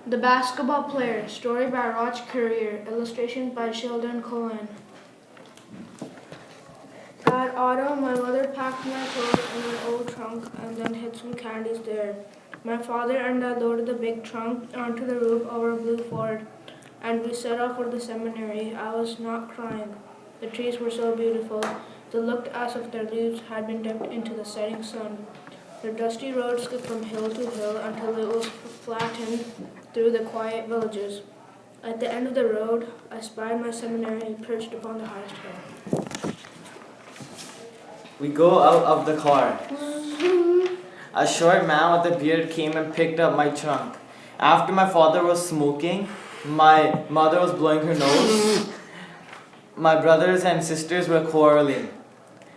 The Basketball Player, story by Roch Courier, illustrations by Sheldon Cohen. That autumn, my mother packed my clothes in an old trunk and then hid some candies there. My father and I loaded the big trunk onto the roof of our blue Ford, and we set off for the seminary. I was not crying. The trees were so beautiful. They looked as if their leaves had been dipped into the setting sun. The dusty road skipped from hill to hill until it was flattened through the quiet villages. At the end of the road, I spied my seminary perched upon the highest hill. We go out of the car. A short man with a beard came and picked up my trunk. After my father was smoking, my mother was blowing her nose. My brothers and sisters were quarreling.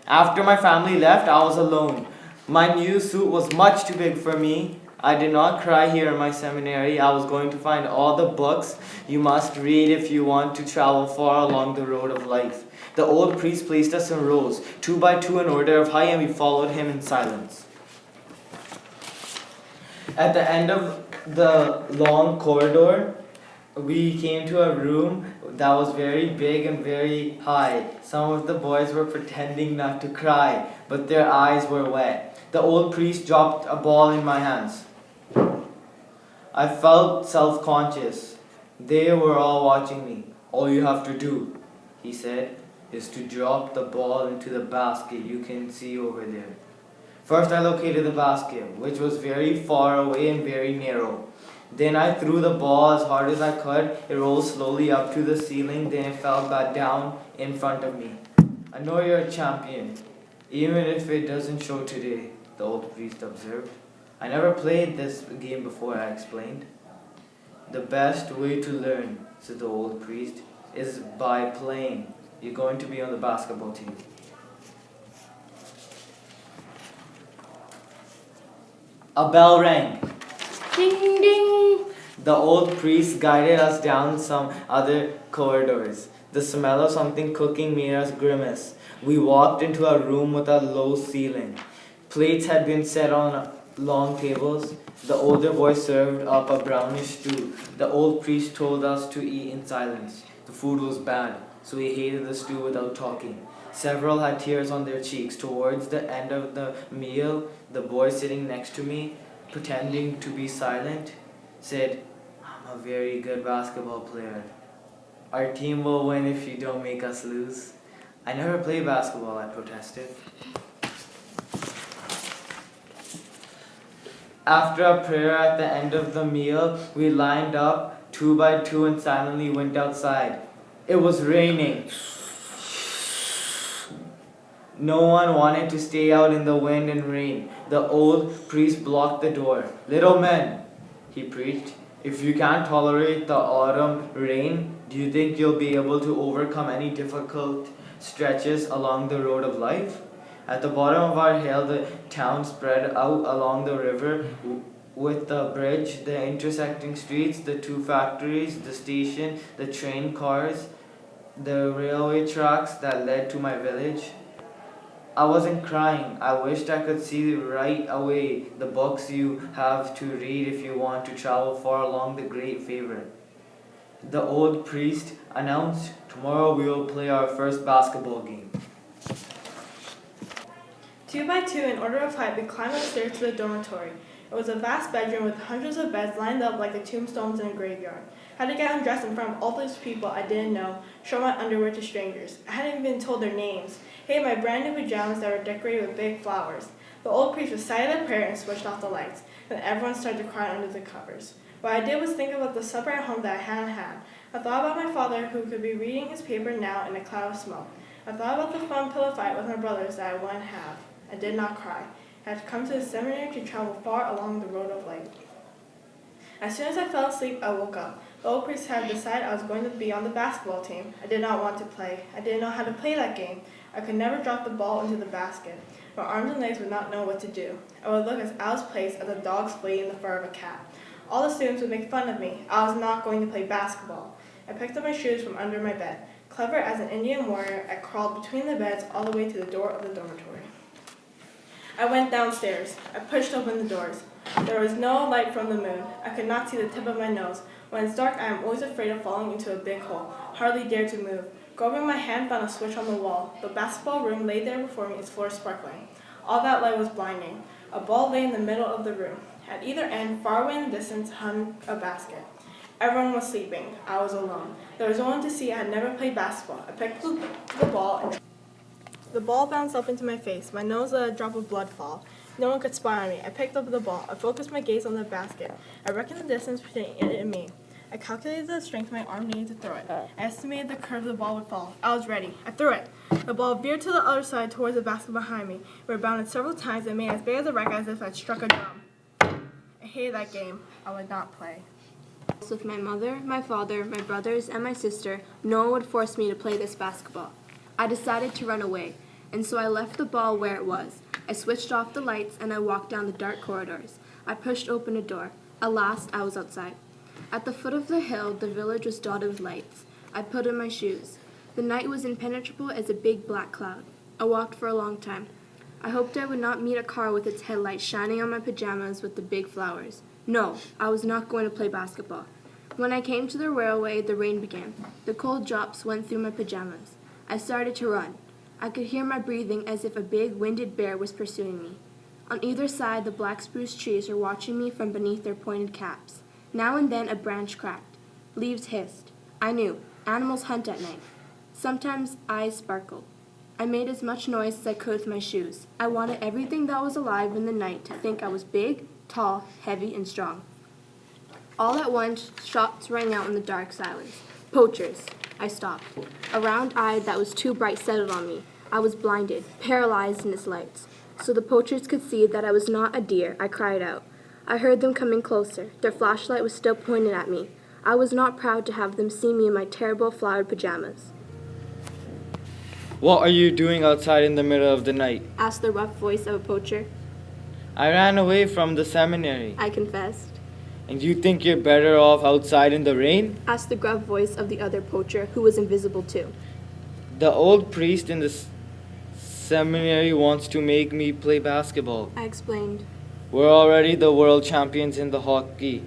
After my family left, I was alone. My new suit was much too big for me. I did not cry here in my seminary. I was going to find all the books you must read if you want to travel far along the road of life. The old priest placed us in rows, 2 by 2 in order of height, and we followed him in silence. At the end of the long corridor, we came to a room that was very big and very high. Some of the boys were pretending not to cry, but their eyes were wet. The old priest dropped a ball in my hands. I felt self-conscious. They were all watching me. All you have to do, he said, is to drop the ball into the basket you can see over there. First I located the basket, which was very far away and very narrow. Then I threw the ball as hard as I could. It rolled slowly up to the ceiling, then it fell back down in front of me. I know you're a champion, even if it doesn't show today, the old priest observed. I never played this game before, I explained. The best way to learn, said the old priest, is by playing. You're going to be on the basketball team. A bell rang. Ding ding! The old priest guided us down some other corridors. The smell of something cooking made us grimace. We walked into a room with a low ceiling. Plates had been set on long tables. The older boy served up a brownish stew. The old priest told us to eat in silence. The food was bad, so we ate the stew without talking. Several had tears on their cheeks. Towards the end of the meal, the boy sitting next to me, pretending to be silent, said, I'm a very good basketball player. Our team will win if you don't make us lose. I never played basketball, I protested. After a prayer at the end of the meal, we lined up 2 by 2 and silently went outside. It was raining. No one wanted to stay out in the wind and rain. The old priest blocked the door. Little men, he preached, if you can't tolerate the autumn rain, do you think you'll be able to overcome any difficult stretches along the road of life? At the bottom of our hill, the town spread out along the river with the bridge, the intersecting streets, the 2 factories, the station, the train cars, the railway tracks that led to my village. I wasn't crying. I wished I could see right away the books you have to read if you want to travel far along the great favor. The old priest announced, tomorrow we will play our first basketball game. 2 by 2 in order of height, we climbed upstairs to the dormitory. It was a vast bedroom with hundreds of beds lined up like the tombstones in a graveyard. I had to get undressed in front of all these people I didn't know, show my underwear to strangers. I hadn't even been told their names. I had my brand new pajamas that were decorated with big flowers. The old priest recited a prayer and switched off the lights. Then everyone started to cry under the covers. What I did was think about the supper at home that I hadn't had. I thought about my father, who could be reading his paper now in a cloud of smoke. I thought about the fun pillow fight with my brothers that I wouldn't have. I did not cry. I had come to the seminary to travel far along the road of life. As soon as I fell asleep, I woke up. The old priest had decided I was going to be on the basketball team. I did not want to play. I didn't know how to play that game. I could never drop the ball into the basket. My arms and legs would not know what to do. I would look as out of place as a dog's flea in the fur of a cat. All the students would make fun of me. I was not going to play basketball. I picked up my shoes from under my bed. Clever as an Indian warrior, I crawled between the beds all the way to the door of the dormitory. I went downstairs. I pushed open the doors. There was no light from the moon. I could not see the tip of my nose. When it's dark, I am always afraid of falling into a big hole. Hardly dare to move. Groping my hand, found a switch on the wall. The basketball room lay there before me, its floor sparkling. All that light was blinding. A ball lay in the middle of the room. At either end, far away in the distance, hung a basket. Everyone was sleeping. I was alone. There was no one to see. I had never played basketball. I picked up the ball and the ball bounced up into my face. My nose let a drop of blood fall. No one could spy on me. I picked up the ball. I focused my gaze on the basket. I reckoned the distance between it and me. I calculated the strength my arm needed to throw it. I estimated the curve the ball would fall. I was ready. I threw it. The ball veered to the other side towards the basket behind me, where it bounded several times and made as big as a record as if I'd struck a drum. I hated that game. I would not play. With my mother, my father, my brothers, and my sister, no one would force me to play this basketball. I decided to run away, and so I left the ball where it was. I switched off the lights and I walked down the dark corridors. I pushed open a door. At last, I was outside. At the foot of the hill, the village was dotted with lights. I put on my shoes. The night was impenetrable as a big black cloud. I walked for a long time. I hoped I would not meet a car with its headlights shining on my pajamas with the big flowers. No, I was not going to play basketball. When I came to the railway, the rain began. The cold drops went through my pajamas. I started to run. I could hear my breathing as if a big, winded bear was pursuing me. On either side, the black spruce trees were watching me from beneath their pointed caps. Now and then a branch cracked. Leaves hissed. I knew. Animals hunt at night. Sometimes eyes sparkled. I made as much noise as I could with my shoes. I wanted everything that was alive in the night to think I was big, tall, heavy, and strong. All at once, shots rang out in the dark silence. Poachers. I stopped. A round eye that was too bright settled on me. I was blinded, paralyzed in its lights. So the poachers could see that I was not a deer. I cried out. I heard them coming closer. Their flashlight was still pointed at me. I was not proud to have them see me in my terrible flowered pajamas. What are you doing outside in the middle of the night? Asked the rough voice of a poacher. I ran away from the seminary. I confessed. And you think you're better off outside in the rain? Asked the gruff voice of the other poacher, who was invisible too. The old priest in the seminary wants to make me play basketball. I explained. We're already the world champions in the hockey.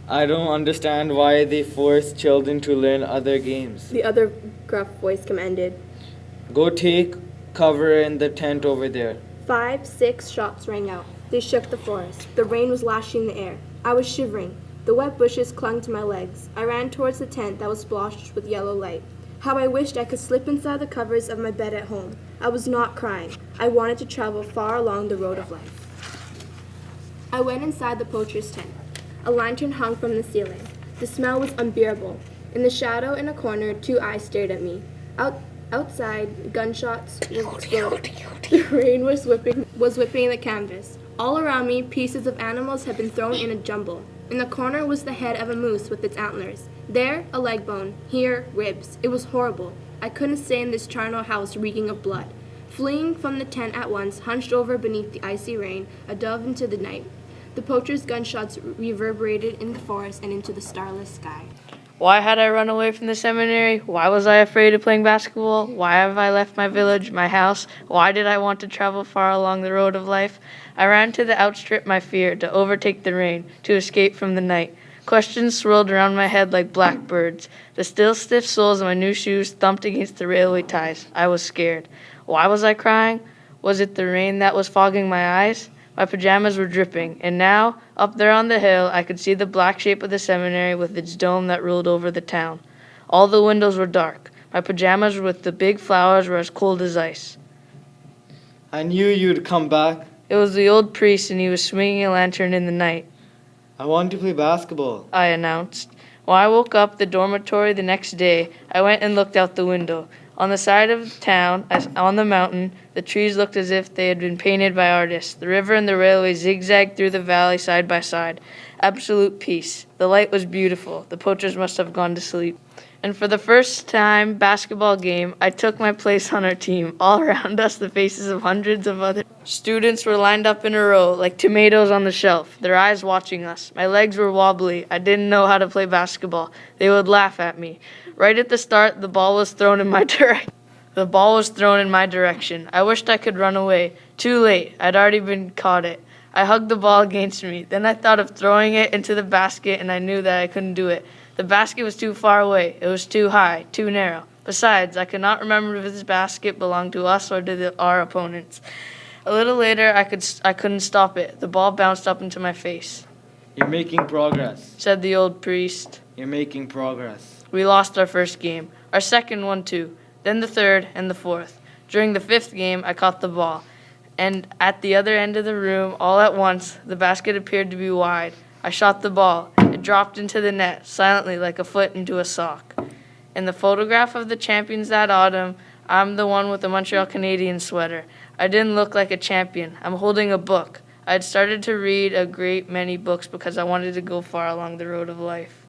I don't understand why they force children to learn other games. The other gruff voice commanded. Go take cover in the tent over there. 5, 6 shots rang out. They shook the forest. The rain was lashing the air. I was shivering. The wet bushes clung to my legs. I ran towards the tent that was splotched with yellow light. How I wished I could slip inside the covers of my bed at home. I was not crying. I wanted to travel far along the road of life. I went inside the poacher's tent. A lantern hung from the ceiling. The smell was unbearable. In the shadow in a corner, 2 eyes stared at me. Outside, gunshots were exploding. The rain was whipping the canvas. All around me, pieces of animals had been thrown in a jumble. In the corner was the head of a moose with its antlers. There, a leg bone. Here, ribs. It was horrible. I couldn't stay in this charnel house reeking of blood. Fleeing from the tent at once, hunched over beneath the icy rain, I dove into the night. The poacher's gunshots reverberated in the forest and into the starless sky. Why had I run away from the seminary? Why was I afraid of playing basketball? Why have I left my village, my house? Why did I want to travel far along the road of life? I ran to outstrip my fear, to overtake the rain, to escape from the night. Questions swirled around my head like blackbirds. The still stiff soles of my new shoes thumped against the railway ties. I was scared. Why was I crying? Was it the rain that was fogging my eyes? My pajamas were dripping, and now, up there on the hill, I could see the black shape of the seminary with its dome that ruled over the town. All the windows were dark. My pajamas with the big flowers were as cold as ice. I knew you'd come back. It was the old priest, and he was swinging a lantern in the night. I want to play basketball, I announced. When I woke up the dormitory the next day, I went and looked out the window. On the side of the town, as on the mountain, the trees looked as if they had been painted by artists. The river and the railway zigzagged through the valley side by side. Absolute peace. The light was beautiful. The poachers must have gone to sleep. And for the first time basketball game, I took my place on our team. All around us, the faces of hundreds of other students were lined up in a row, like tomatoes on the shelf, their eyes watching us. My legs were wobbly. I didn't know how to play basketball. They would laugh at me. Right at the start, the ball was thrown in my direction. I wished I could run away. Too late. I'd already been caught it. I hugged the ball against me. Then I thought of throwing it into the basket, and I knew that I couldn't do it. The basket was too far away. It was too high, too narrow. Besides, I could not remember if this basket belonged to us or to our opponents. A little later, I couldn't stop it. The ball bounced up into my face. You're making progress. Said the old priest. You're making progress. We lost our first game. Our second one, too. Then the third and the fourth. During the fifth game, I caught the ball. And at the other end of the room, all at once, the basket appeared to be wide. I shot the ball. It dropped into the net, silently like a foot into a sock. In the photograph of the champions that autumn, I'm the one with the Montreal Canadiens sweater. I didn't look like a champion. I'm holding a book. I had started to read a great many books because I wanted to go far along the road of life.